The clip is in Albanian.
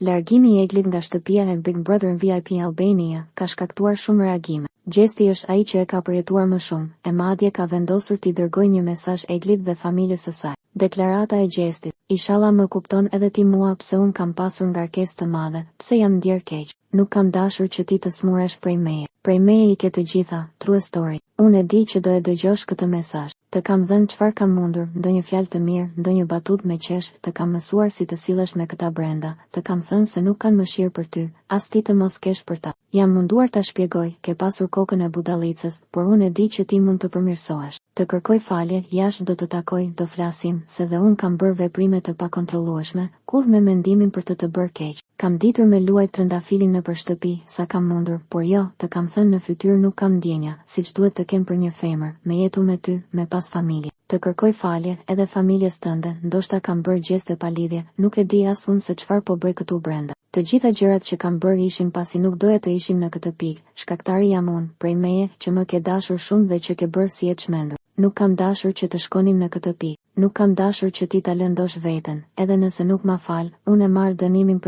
Largimi i Eglit nga shtëpia e Big Brother VIP Albania ka shkaktuar shumë reagime. Gjesti është ai që e ka përjetuar më shumë, e madje ka vendosur t'i dërgojë një mesazh Eglit dhe familjes së saj. Deklarata e Gjestit: "Inshallah më kupton edhe ti mua pse un kam pasur ngarkesë të madhe, pse jam ndier keq. Nuk kam dashur që ti të smuresh prej meje. Prej meje i ke të gjitha, true story. Unë e di që do e dëgjosh këtë mesazh. Të kam dhënë çfarë kam mundur, ndonjë fjalë të mirë, ndonjë batutë me qesh, të kam mësuar si të sillesh me këta brenda, të kam thënë se nuk kanë mëshirë për ty, as ti të mos kesh për ta. Jam munduar ta shpjegoj, ke pasur kokën e budallicës, por unë e di që ti mund të përmirësohesh. Të kërkoj falje, jashtë do të takoj, do flasim, se dhe unë kam bërë veprime të pakontrollueshme, kur me mendimin për të bërë keq. Kam ditur me luajt trëndafilin nëpër shtëpi, sa kam mundur, por jo, të kam thënë në fytyrë nuk kam ndjenja, siç duhet të kem për një femër, me jetu me ty, me pas familje. Të kërkoj falje, edhe familjes tënde, ndoshta kam bërë gjeste pa lidhje, nuk e di as unë se çfarë po bëj këtu brenda. Të gjitha gjërat që kam bërë ishin pasi nuk doja të ishim në këtë pikë, shkaktari jam unë, prej meje, që më ke dashur shumë dhe që ke bërë si e çmendur. Nuk kam dashur që të shkonim në këtë pikë, nuk kam dashur që ti ta lëndosh veten, edhe nëse nuk ma fal, unë e marr dënimin